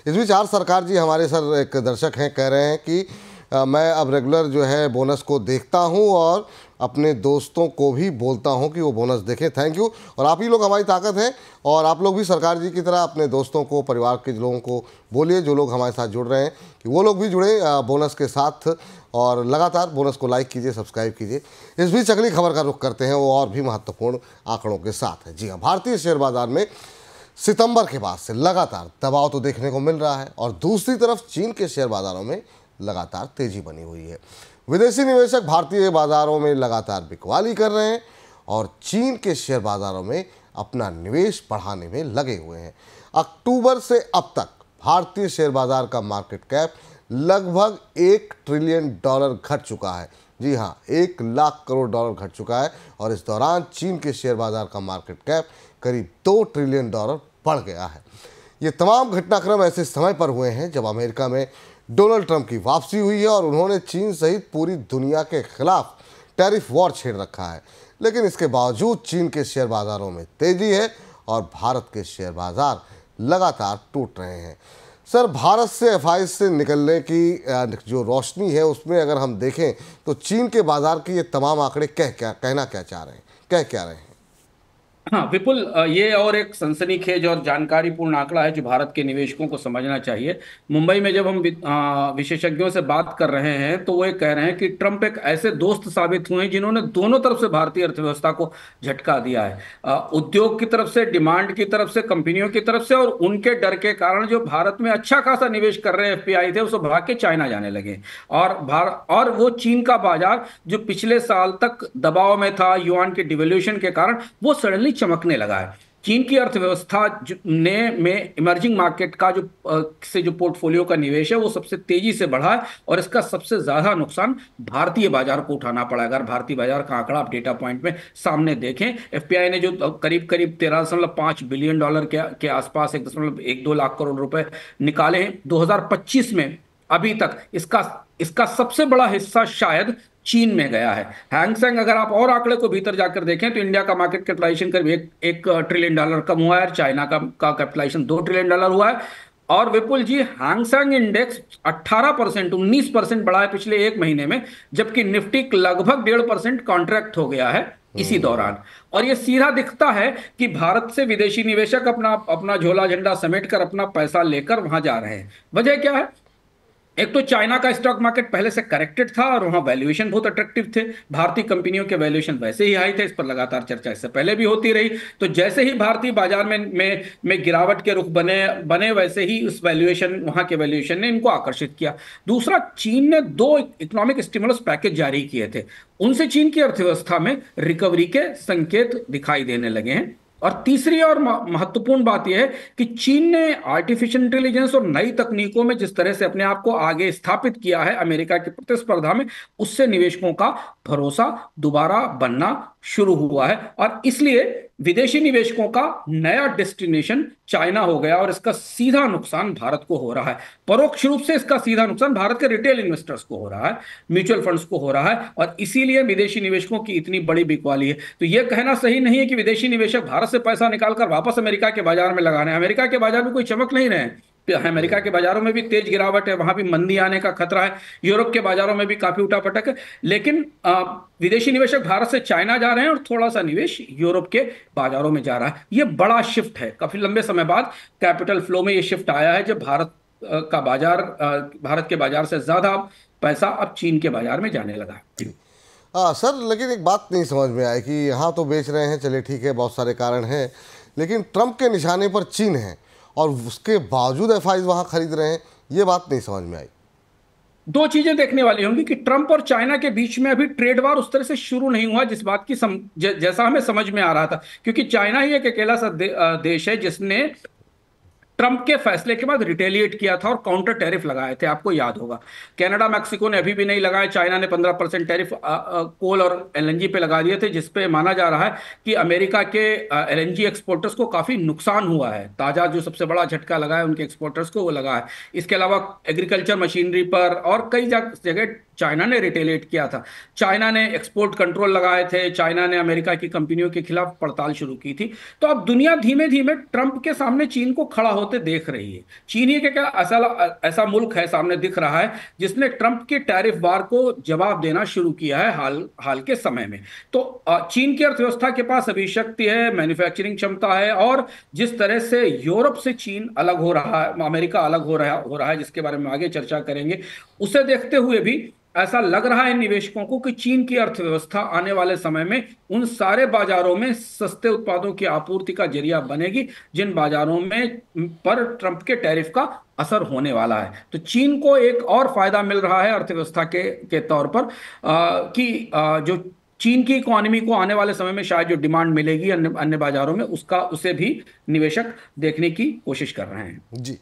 इस बीच आर सरकार जी हमारे सर एक दर्शक हैं, कह रहे हैं कि मैं अब रेगुलर जो है बोनस को देखता हूं और अपने दोस्तों को भी बोलता हूं कि वो बोनस देखें। Thank you. और आप ही लोग हमारी ताकत हैं और आप लोग भी सरकार जी की तरह अपने दोस्तों को, परिवार के लोगों को बोलिए जो लोग हमारे साथ जुड़ रहे हैं कि वो लोग भी जुड़े बोनस के साथ और लगातार बोनस को लाइक कीजिए, सब्सक्राइब कीजिए। इस बीच अगली खबर का रुख करते हैं, वो और भी महत्वपूर्ण आंकड़ों के साथ है। जी हाँ, भारतीय शेयर बाजार में सितंबर के बाद से लगातार दबाव तो देखने को मिल रहा है और दूसरी तरफ चीन के शेयर बाजारों में लगातार तेजी बनी हुई है। विदेशी निवेशक भारतीय बाजारों में लगातार बिकवाली कर रहे हैं और चीन के शेयर बाजारों में अपना निवेश बढ़ाने में लगे हुए हैं। अक्टूबर से अब तक भारतीय शेयर बाजार का मार्केट कैप लगभग $1 ट्रिलियन घट चुका है। जी हाँ, $1,00,000 घट चुका है और इस दौरान चीन के शेयर बाजार का मार्केट कैप करीब $2 ट्रिलियन बढ़ गया है। ये तमाम घटनाक्रम ऐसे समय पर हुए हैं जब अमेरिका में डोनाल्ड ट्रंप की वापसी हुई है और उन्होंने चीन सहित पूरी दुनिया के खिलाफ टैरिफ वॉर छेड़ रखा है। लेकिन इसके बावजूद चीन के शेयर बाजारों में तेजी है और भारत के शेयर बाजार लगातार टूट रहे हैं। सर, भारत से एफआईआई से निकलने की जो रोशनी है उसमें अगर हम देखें तो चीन के बाजार के ये तमाम आंकड़े कहना क्या चाह रहे हैं, कह क्या रहे हैं? हाँ विपुल, ये और एक सनसनीखेज और जानकारीपूर्ण आंकड़ा है जो भारत के निवेशकों को समझना चाहिए। मुंबई में जब हम विशेषज्ञों से बात कर रहे हैं तो वो ये कह रहे हैं कि ट्रंप एक ऐसे दोस्त साबित हुए हैं जिन्होंने दोनों तरफ से भारतीय अर्थव्यवस्था को झटका दिया है। उद्योग की तरफ से, डिमांड की तरफ से, कंपनियों की तरफ से, और उनके डर के कारण जो भारत में अच्छा खासा निवेश कर रहे एफपीआई थे उसको भाग के चाइना जाने लगे। और वो चीन का बाजार जो पिछले साल तक दबाव में था युआन के डिवैल्यूएशन के कारण, वो सडनली चमकने लगा है। चीन की अर्थव्यवस्था ने में इमर्जिंग मार्केट का जो पोर्टफोलियो का निवेश है वो सबसे तेजी से बढ़ा है और इसका सबसे ज्यादा नुकसान भारतीय बाजार को उठाना पड़ा। अगर भारतीय बाजार का आंकड़ा आप डेटा पॉइंट में सामने देखें, एफपीआई ने जो करीब करीब $13.5 बिलियन के आसपास 1.12 लाख करोड़ रुपए निकाले हैं 2025 में, अभी तक इसका सबसे बड़ा हिस्सा शायद चीन में गया है। हैंगसेंग, अगर आप और आंकड़े को भीतर जाकर देखें तो इंडिया का मार्केट कैपिटलाइजेशन करीब एक ट्रिलियन डॉलर कम हुआ है, चाइना का कैपिटलाइजेशन $2 ट्रिलियन हुआ है। और विपुल जी, हैंगसेंग इंडेक्स 18%, 19% बढ़ा है पिछले एक महीने में, जबकि निफ्टी लगभग 1.5% कॉन्ट्रैक्ट हो गया है इसी दौरान। और यह सीधा दिखता है कि भारत से विदेशी निवेशक अपना झोला झंडा समेट कर अपना पैसा लेकर वहां जा रहे हैं। वजह क्या है? एक तो चाइना का स्टॉक मार्केट पहले से करेक्टेड था और वहां वैल्यूएशन बहुत अट्रैक्टिव थे। भारतीय कंपनियों के वैल्यूएशन वैसे ही हाई थे, इस पर लगातार चर्चा इससे पहले भी होती रही। तो जैसे ही भारतीय बाजार में गिरावट के रुख बने वैसे ही उस वैल्यूएशन, वहां के वैल्यूएशन ने इनको आकर्षित किया। दूसरा, चीन ने 2 इकोनॉमिक स्टिमुलस पैकेज जारी किए थे, उनसे चीन की अर्थव्यवस्था में रिकवरी के संकेत दिखाई देने लगे हैं। और तीसरी और महत्वपूर्ण बात यह है कि चीन ने आर्टिफिशियल इंटेलिजेंस और नई तकनीकों में जिस तरह से अपने आप को आगे स्थापित किया है अमेरिका की प्रतिस्पर्धा में, उससे निवेशकों का भरोसा दोबारा बनना शुरू हुआ है और इसलिए विदेशी निवेशकों का नया डेस्टिनेशन चाइना हो गया और इसका सीधा नुकसान भारत को हो रहा है। परोक्ष रूप से इसका सीधा नुकसान भारत के रिटेल इन्वेस्टर्स को हो रहा है, म्यूचुअल फंड्स को हो रहा है, और इसीलिए विदेशी निवेशकों की इतनी बड़ी बिकवाली है। तो यह कहना सही नहीं है कि विदेशी निवेशक भारत से पैसा निकालकर वापस अमेरिका के बाजार में लगाने। अमेरिका के बाजार में कोई चमक नहीं रहे हैं, अमेरिका के बाजारों में भी तेज गिरावट है, वहां भी मंदी आने का खतरा है, यूरोप के बाजारों में भी काफी उठापटक है। लेकिन विदेशी निवेशक भारत से चाइना जा रहे हैं और थोड़ा सा निवेश यूरोप के बाजारों में जा रहा है। यह बड़ा शिफ्ट है, काफी लंबे समय बाद कैपिटल फ्लो में यह शिफ्ट आया है, जब भारत के बाजार से ज्यादा पैसा अब चीन के बाजार में जाने लगा है। हाँ सर, लेकिन एक बात नहीं समझ में आई कि यहाँ तो बेच रहे हैं, चले ठीक है, बहुत सारे कारण हैं, लेकिन ट्रंप के निशाने पर चीन है और उसके बावजूद एफआईआई वहाँ खरीद रहे हैं, ये बात नहीं समझ में आई। 2 चीजें देखने वाली होंगी कि ट्रंप और चाइना के बीच में अभी ट्रेड वार उस तरह से शुरू नहीं हुआ जिस बात की जैसा हमें समझ में आ रहा था, क्योंकि चाइना ही एक अकेला सा देश है जिसने ट्रंप के फैसले के बाद रिटेलिएट किया था और काउंटर टैरिफ लगाए थे। आपको याद होगा, कनाडा, मैक्सिको ने अभी भी नहीं लगाए, चाइना ने 15% टैरिफ कोल और एलएनजी पे लगा दिए थे, जिसपे माना जा रहा है कि अमेरिका के एलएनजी एक्सपोर्टर्स को काफी नुकसान हुआ है। ताजा जो सबसे बड़ा झटका लगा है उनके एक्सपोर्टर्स को वो लगा है। इसके अलावा एग्रीकल्चर मशीनरी पर और कई जगह चाइना ने रिटेलिएट किया था। चाइना ने एक्सपोर्ट कंट्रोल लगाए थे, चाइना ने अमेरिका की कंपनियों के खिलाफ पड़ताल शुरू की थी। तो अब दुनिया धीमे धीमे ट्रंप के सामने चीन को खड़ा होते देख रही है। चीन ही क्या ऐसा ऐसा मुल्क है सामने दिख रहा है जिसने ट्रंप के टैरिफ वार को जवाब देना शुरू किया है हाल हाल के समय में। तो चीन की अर्थव्यवस्था के पास अभी शक्ति है, मैन्युफैक्चरिंग क्षमता है, और जिस तरह से यूरोप से चीन अलग हो रहा है, अमेरिका अलग हो रहा है, जिसके बारे में आगे चर्चा करेंगे, उसे देखते हुए भी ऐसा लग रहा है निवेशकों को कि चीन की अर्थव्यवस्था आने वाले समय में उन सारे बाजारों में सस्ते उत्पादों की आपूर्ति का जरिया बनेगी जिन बाजारों में पर ट्रंप के टैरिफ का असर होने वाला है। तो चीन को एक और फायदा मिल रहा है अर्थव्यवस्था के तौर पर, कि जो चीन की इकोनॉमी को आने वाले समय में शायद जो डिमांड मिलेगी अन्य अन्य बाजारों में, उसका उसे भी निवेशक देखने की कोशिश कर रहे हैं। जी।